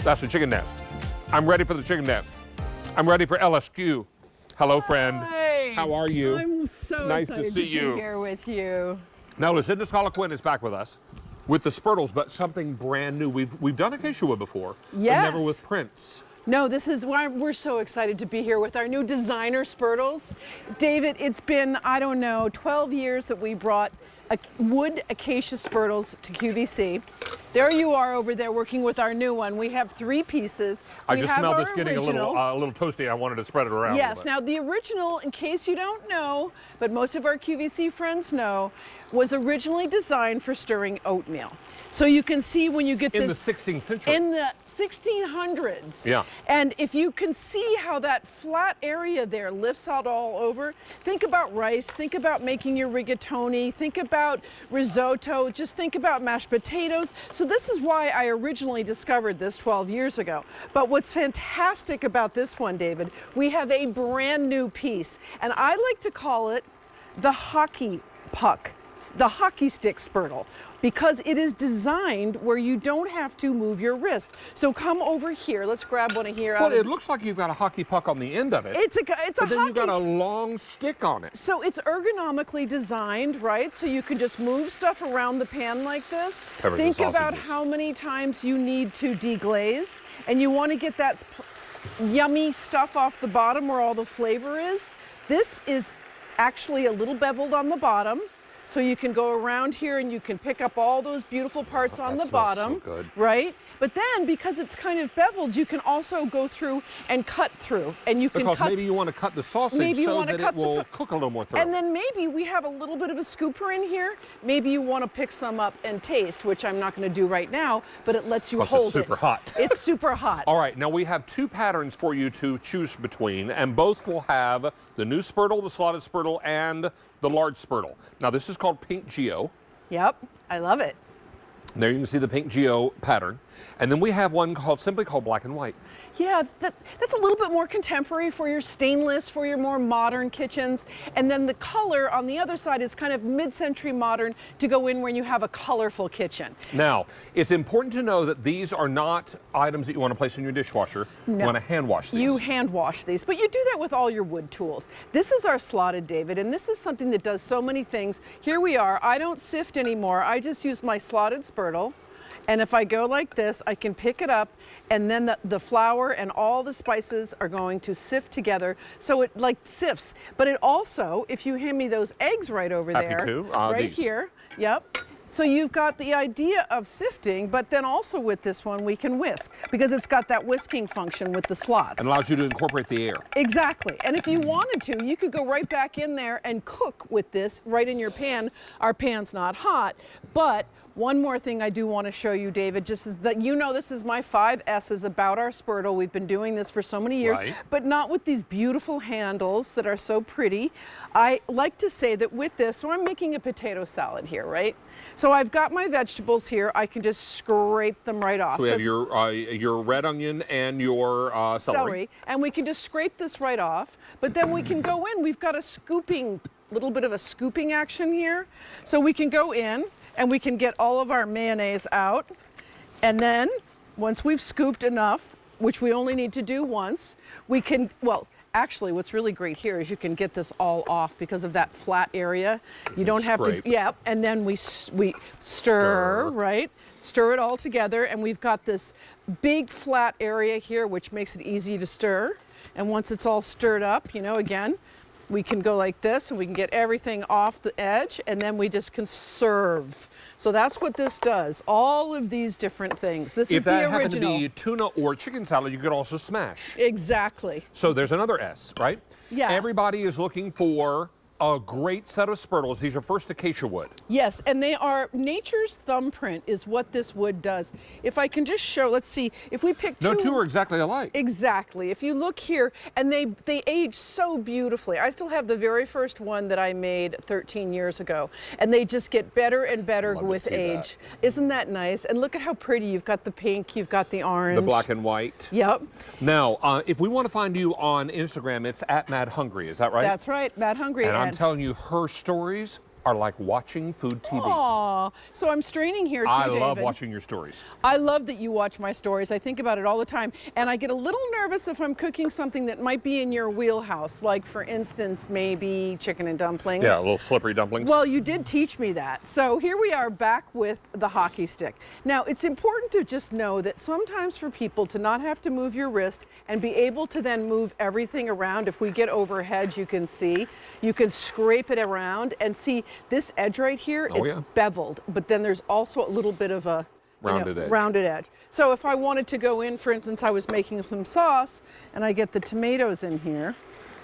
That's the chicken nest. I'm ready for the chicken nest. I'm ready for LSQ. Hello, friend. Hi. How are you? I'm so nice excited to see be you here with you. Now, Lucinda Scala-Quinn is back with us with the Spurtles, but something brand new. We've done Acacia wood before, Yes. but never with prints. No, this is why we're so excited to be here with our new designer Spurtles. David, it's been, I don't know, 12 years that we brought wood Acacia Spurtles to QVC. There you are over there working with our new one. We have 3 pieces. I just smelled this getting original. a little toasty. I wanted to spread it around. Yes, now the original, in case you don't know, but most of our QVC friends know, was originally designed for stirring oatmeal. So you can see when you get in this... the 16th century. In the 1600s. Yeah. And if you can see how that flat area there lifts out all over, think about rice, think about making your rigatoni, think about risotto, just think about mashed potatoes. So this is why I originally discovered this 12 years ago. But what's fantastic about this one, David, we have a brand new piece. And I like to call it the hockey puck, the hockey stick Spurtle, because it is designed where you don't have to move your wrist. So come over here. Let's grab one of here. Well, it looks like you've got a hockey puck on the end of it. It's a but then hockey. you've got a long stick on it. So it's ergonomically designed, right? So you can just move stuff around the pan like this. Think about how many times you need to deglaze, and you want to get that yummy stuff off the bottom where all the flavor is. This is actually a little beveled on the bottom. So you can go around here and you can pick up all those beautiful parts on the bottom, so good. right? But then because it's kind of beveled, you can also go through and cut through, and you can because cut. Maybe you want to cut the sausage so that it will cook a little more thoroughly. And then maybe we have a little bit of a scooper in here. Maybe you want to pick some up and taste, which I'm not going to do right now, but it lets you hold it. It's super hot. It's super hot. All right, now we have 2 patterns for you to choose between, and both will have the new Spurtle, the slotted Spurtle, and the large Spurtle. Now this is called Pink Geo. Yep, I love it. There you can see the Pink Geo pattern. And then we have one simply called Black and White. Yeah, that's a little bit more contemporary for your stainless, for your more modern kitchens. And then the color on the other side is kind of mid-century modern to go in when you have a colorful kitchen. Now, it's important to know that these are not items that you want to place in your dishwasher. No. You want to hand wash these. You hand wash these, but you do that with all your wood tools. This is our slotted, David, and this is something that does so many things. Here we are. I don't sift anymore. I just use my slotted Spurtle. And if I go like this, I can pick it up, and then the flour and all the spices are going to sift together. So it like sifts. But it also, if you hand me those eggs right over there, right here, yep. So you've got the idea of sifting, but then also with this one, we can whisk because it's got that whisking function with the slots. It allows you to incorporate the air. Exactly. And if you wanted to, you could go right back in there and cook with this right in your pan. Our pan's not hot, but one more thing I do want to show you, David, just is that you know this is my 5 S's about our Spurtle. We've been doing this for so many years, but not with these beautiful handles that are so pretty. I like to say that with this, so I'm making a potato salad here, right? So I've got my vegetables here. I can just scrape them right off. So we have your red onion and your celery. And we can just scrape this right off. But then we can go in. We've got a little bit of a scooping action here. So we can go in and we can get all of our mayonnaise out. And then once we've scooped enough, which we only need to do once, we can, well, actually what's really great here is you can get this all off because of that flat area. You don't have to, yeah, and then we stir, right? Stir it all together, and we've got this big flat area here, which makes it easy to stir. And once it's all stirred up, you know, again, we can go like this and we can get everything off the edge, and then we just can serve. So that's what this does. All of these different things. This is the original. If that happened to be tuna or chicken salad, you could also smash. Exactly. So there's another S, right? Yeah. Everybody is looking for a great set of Spurtles. These are first Acacia wood. Yes, and they are nature's thumbprint is what this wood does. If I can just show, let's see, if we pick two. No two are exactly alike. Exactly. If you look here, and they age so beautifully. I still have the very first one that I made 13 years ago, and they just get better and better with age. Isn't that nice? And look at how pretty. You've got the pink, you've got the orange. The black and white. Yep. Now, if we want to find you on Instagram, it's @MadHungry, is that right? That's right, Mad Hungry. And I'm telling you, her stories are like watching food TV. Aw, so I'm straining here too, I David. love watching your stories. I love that you watch my stories. I think about it all the time. And I get a little nervous if I'm cooking something that might be in your wheelhouse, like for instance, maybe chicken and dumplings. Yeah, little slippery dumplings. Well, you did teach me that. So here we are back with the hockey stick. Now, it's important to just know that sometimes for people to not have to move your wrist and be able to then move everything around, if we get overhead, you can see, you can scrape it around and see this edge right here, it's beveled, but then there's also a little bit of a rounded edge. So if I wanted to go in, for instance, I was making some sauce and I get the tomatoes in here.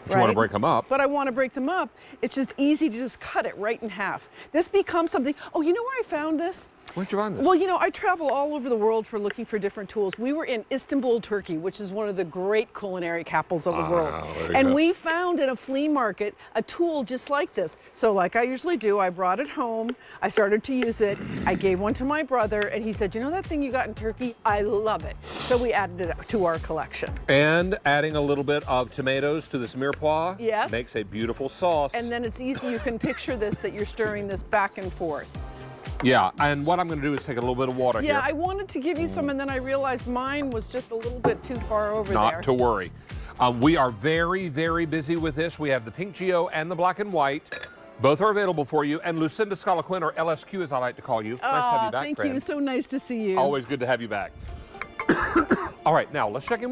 But you want to break them up. But I want to break them up. It's just easy to just cut it right in half. This becomes something, oh, you know where I found this? Where'd you find this? Well, you know, I travel all over the world for looking for different tools. We were in Istanbul, Turkey, which is one of the great culinary capitals of the world. And we found at a flea market a tool just like this. So like I usually do, I brought it home, I started to use it, I gave one to my brother, and he said, you know that thing you got in Turkey? I love it. So we added it to our collection. And adding a little bit of tomatoes to this mirepoix makes a beautiful sauce. And then it's easy, you can picture this, that you're stirring this back and forth. Yeah, and what I'm going to do is take a little bit of water here. Yeah, I wanted to give you some, and then I realized mine was just a little bit too far over there. Not to worry. We are very, very busy with this. We have the pink geo and the black and white. Both are available for you. And Lucinda Scala-Quinn, or LSQ as I like to call you. Nice to have you back, thank friend. you. So nice to see you. Always good to have you back. All right, now let's check in